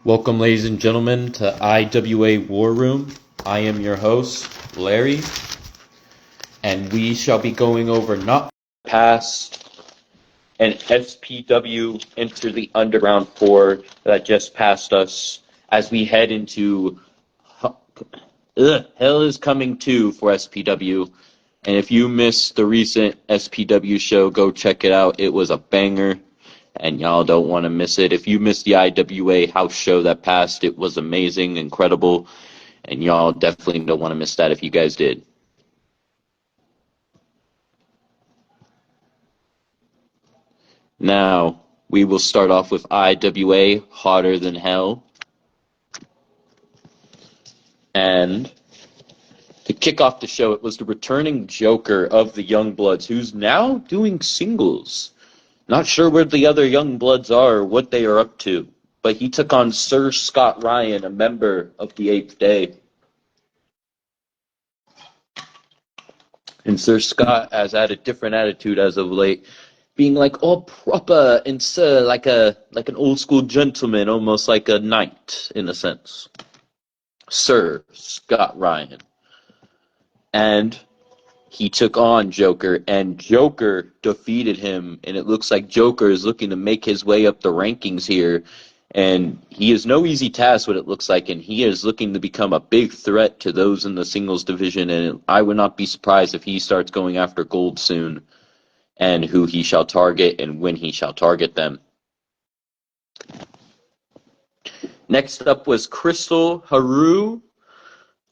Welcome, ladies and gentlemen, to IWA Warroom. I am your host, Larry, and we shall be going over not past an SPW Enter the Underground 4 that just passed us as we head into Hell is Coming 2 for SPW. And if you missed the recent SPW show, go check it out. It was a banger. And y'all don't want to miss it. If you missed the IWA house show that passed, it was amazing, incredible, and y'all definitely don't want to miss that if you guys did. Now, we will start off with IWA, Hotter Than Hell. And to kick off the show, it was the returning Joker of the Youngbloods, who's now doing singles. Not sure where the other young bloods are or what they are up to, but he took on Sir Scott Ryan, a member of the 8th Day. And Sir Scott has had a different attitude as of late, being like all proper and sir, like an old school gentleman, almost like a knight in a sense. Sir Scott Ryan. And he took on Joker, and Joker defeated him, and it looks like Joker is looking to make his way up the rankings here, and he is no easy task, what it looks like, and he is looking to become a big threat to those in the singles division, and I would not be surprised if he starts going after gold soon, and who he shall target and when he shall target them. Next up was Crystal Haru.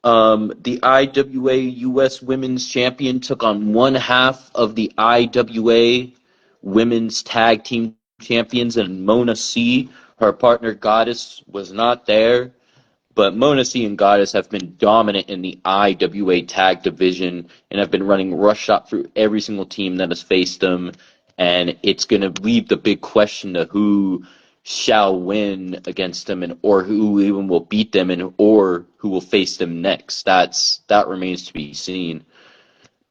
The IWA U.S. Women's Champion took on one half of the IWA Women's Tag Team Champions, and Mona C. Her partner Goddess was not there, but Mona C. and Goddess have been dominant in the IWA Tag Division and have been running rush shot through every single team that has faced them, and it's going to leave the big question to who shall win against them, and or who even will beat them, and or who will face them next. That remains to be seen.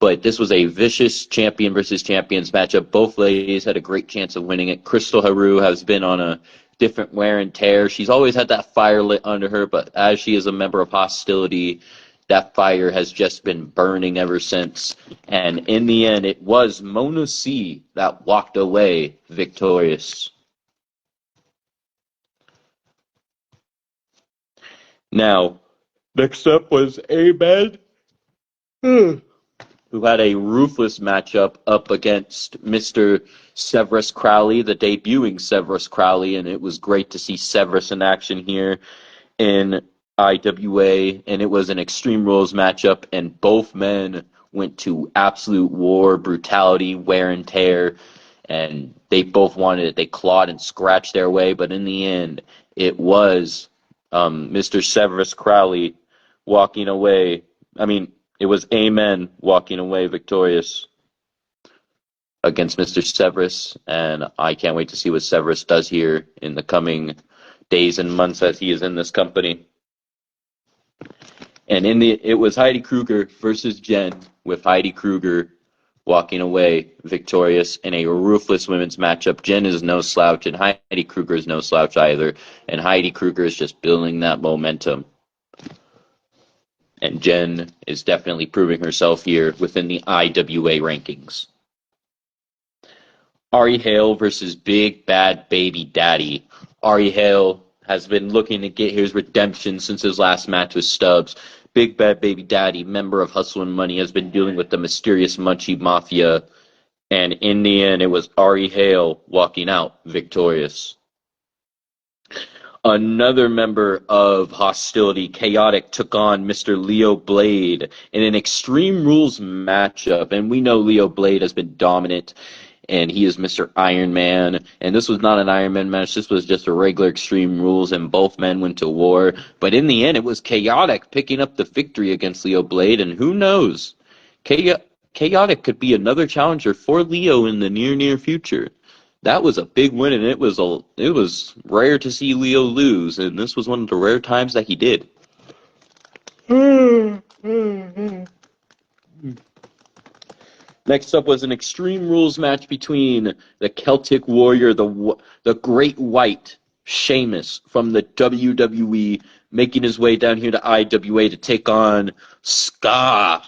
But this was a vicious champion versus champions matchup. Both ladies had a great chance of winning it. Crystal Haru has been on a different wear and tear. She's always had that fire lit under her, but as she is a member of Hostility, that fire has just been burning ever since. And in the end, it was Mona C. that walked away victorious. Now, next up was Ahmed, who had a ruthless matchup up against Mr. Severus Crowley, the debuting Severus Crowley, and it was great to see Severus in action here in IWA, and it was an Extreme Rules matchup, and both men went to absolute war, brutality, wear and tear, and they both wanted it. They clawed and scratched their way, but in the end, it was Mr. Severus Crowley walking away. It was Amen walking away victorious against Mr. Severus, and I can't wait to see what Severus does here in the coming days and months as he is in this company. And it was Heidi Kruger versus Jen, with Heidi Kruger walking away victorious in a ruthless women's matchup. Jen is no slouch, and Heidi Kruger is no slouch either. And Heidi Kruger is just building that momentum. And Jen is definitely proving herself here within the IWA rankings. Ari Hale versus Big Bad Baby Daddy. Ari Hale has been looking to get his redemption since his last match with Stubbs. Big Bad Baby Daddy, member of Hustle and Money, has been dealing with the mysterious Munchie Mafia, and in the end, it was Ari Hale walking out victorious. Another member of Hostility, Chaotic, took on Mr. Leo Blade in an Extreme Rules matchup, and we know Leo Blade has been dominant, and he is Mr. Iron Man, and this was not an Iron Man match, this was just a regular Extreme Rules, and both men went to war, but in the end, it was Chaotic picking up the victory against Leo Blade, and who knows, Chaotic could be another challenger for Leo in the near future. That was a big win, and it was rare to see Leo lose, and this was one of the rare times that he did. Next up was an Extreme Rules match between the Celtic Warrior, the Great White, Sheamus from the WWE making his way down here to IWA to take on Ska,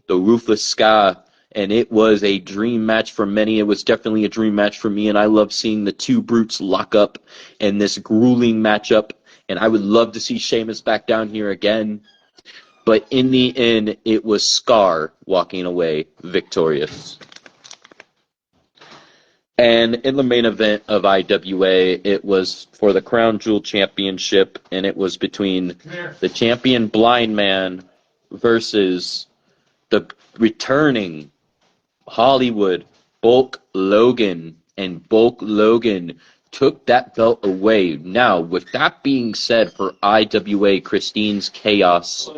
the Ruthless Ska. And it was a dream match for many. It was definitely a dream match for me, and I love seeing the two brutes lock up in this grueling matchup. And I would love to see Sheamus back down here again. But in the end, it was Scar walking away victorious. And in the main event of IWA, it was for the Crown Jewel Championship, and it was between the champion Blind Man versus the returning Hollywood Bulk Logan. And Bulk Logan took that belt away. Now, with that being said, for IWA Christine's Chaos,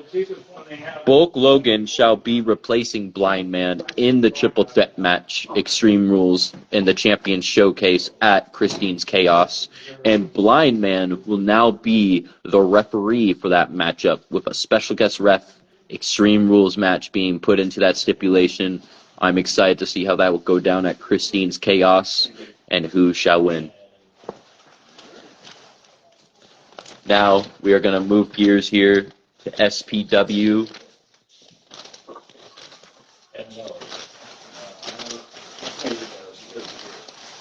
Bulk Logan shall be replacing Blind Man in the triple threat match, Extreme Rules, in the Champion Showcase at Christine's Chaos. And Blind Man will now be the referee for that matchup, with a special guest ref Extreme Rules match being put into that stipulation. I'm excited to see how that will go down at Christine's Chaos and who shall win. Now we are going to move gears here to SPW.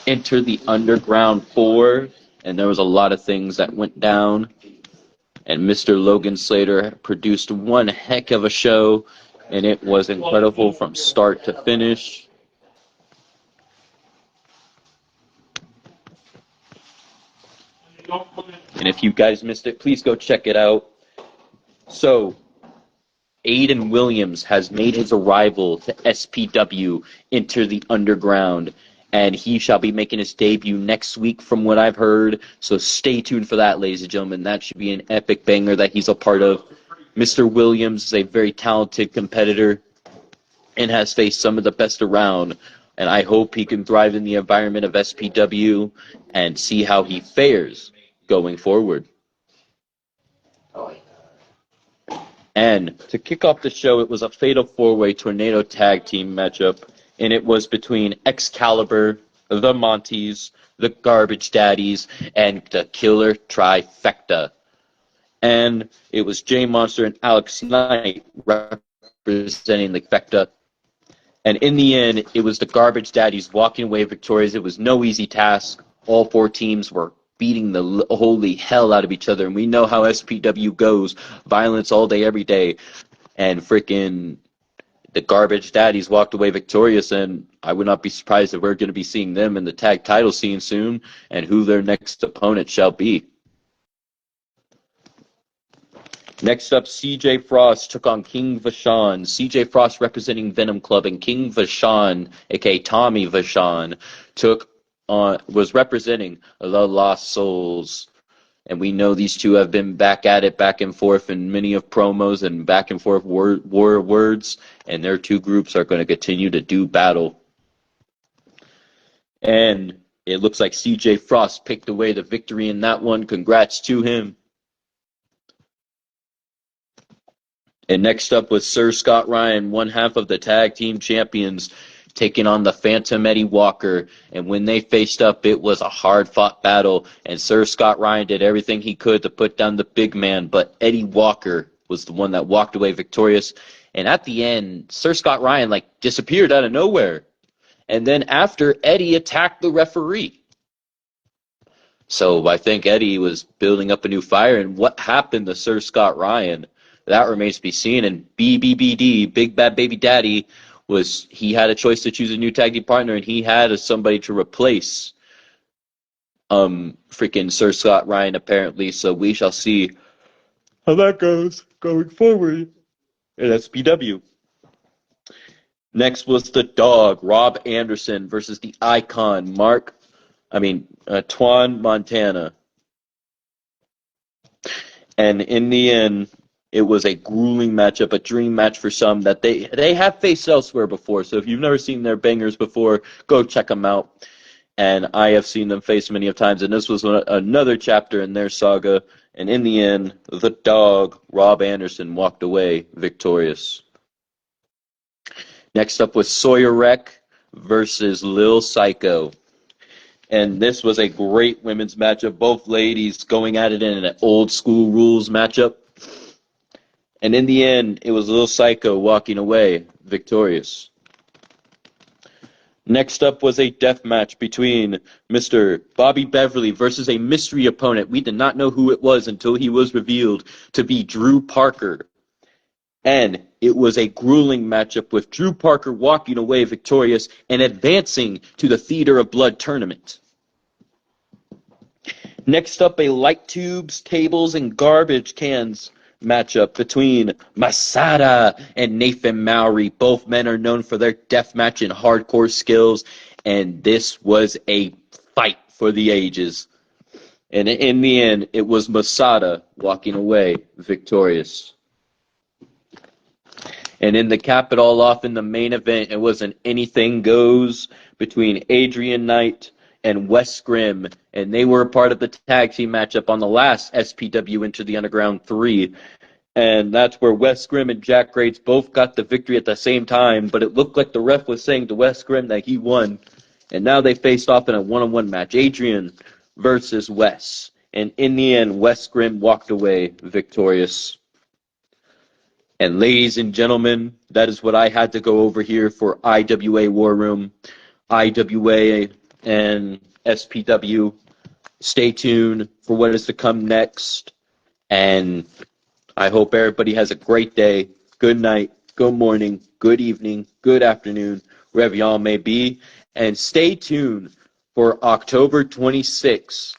Enter the Underground 4, and there was a lot of things that went down. And Mr. Logan Slater produced one heck of a show, and it was incredible from start to finish. And if you guys missed it, please go check it out. So, Aiden Williams has made his arrival to SPW, Enter the Underground, and he shall be making his debut next week from what I've heard. So stay tuned for that, ladies and gentlemen. That should be an epic banger that he's a part of. Mr. Williams is a very talented competitor and has faced some of the best around. And I hope he can thrive in the environment of SPW and see how he fares going forward. And to kick off the show, it was a Fatal 4-Way Tornado Tag Team matchup. And it was between Excalibur, the Monties, the Garbage Daddies, and the Killer Trifecta. And it was Jay Monster and Alex Knight representing the Fecta. And in the end, it was the Garbage Daddies walking away victorious. It was no easy task. All four teams were beating the holy hell out of each other. And we know how SPW goes. Violence all day, every day. And freaking the Garbage Daddies walked away victorious, and I would not be surprised if we're going to be seeing them in the tag title scene soon, and who their next opponent shall be. Next up, CJ Frost took on King Vachon. CJ Frost representing Venom Club, and King Vachon, aka Tommy Vachon, was representing the Lost Souls. And we know these two have been back at it, back and forth in many of promos and back and forth war words. And their two groups are going to continue to do battle. And it looks like CJ Frost picked away the victory in that one. Congrats to him. And next up was Sir Scott Ryan, one half of the tag team champions, taking on the Phantom Eddie Walker. And when they faced up, it was a hard-fought battle. And Sir Scott Ryan did everything he could to put down the big man, but Eddie Walker was the one that walked away victorious. And at the end, Sir Scott Ryan, disappeared out of nowhere. And then after, Eddie attacked the referee. So I think Eddie was building up a new fire. And what happened to Sir Scott Ryan, that remains to be seen. And BBBD, Big Bad Baby Daddy, he had a choice to choose a new tag team partner, and he had somebody to replace freaking Sir Scott Ryan, apparently. So we shall see how that goes going forward at SPW. Next was the Dog, Rob Anderson, versus the Icon, Twan Montana. And in the end, it was a grueling matchup, a dream match for some that they have faced elsewhere before. So if you've never seen their bangers before, go check them out. And I have seen them face many of times, and this was another chapter in their saga. And in the end, the Dog, Rob Anderson, walked away victorious. Next up was Sawyer Wreck versus Lil Psycho. And this was a great women's matchup. Both ladies going at it in an old school rules matchup. And in the end, it was Lil Psycho walking away victorious. Next up was a death match between Mr. Bobby Beverly versus a mystery opponent. We did not know who it was until he was revealed to be Drew Parker. And it was a grueling matchup with Drew Parker walking away victorious and advancing to the Theater of Blood tournament. Next up, a light tubes, tables, and garbage cans matchup between Masada and Nathan Mowry. Both men are known for their deathmatch and hardcore skills, and this was a fight for the ages. And in the end, it was Masada walking away victorious. And in the cap it all off in the main event, it was an anything goes between Adrian Knight and Wes Grimm, and they were a part of the tag team matchup on the last SPW Enter the Underground 3. And that's where Wes Grimm and Jack Grates both got the victory at the same time, but it looked like the ref was saying to Wes Grimm that he won. And now they faced off in a one-on-one match, Adrian versus Wes. And in the end, Wes Grimm walked away victorious. And ladies and gentlemen, that is what I had to go over here for IWA War Room, IWA and SPW. Stay tuned for what is to come next. And I hope everybody has a great day, good night, good morning, good evening, good afternoon, wherever y'all may be. And stay tuned for October 26th,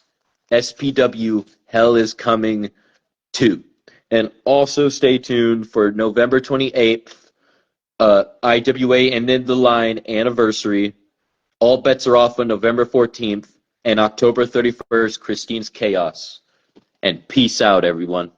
SPW Hell is Coming 2. And also stay tuned for November 28th, IWA Ended the Line anniversary. All bets are off on November 14th and October 31st, Christine's Chaos. And peace out, everyone.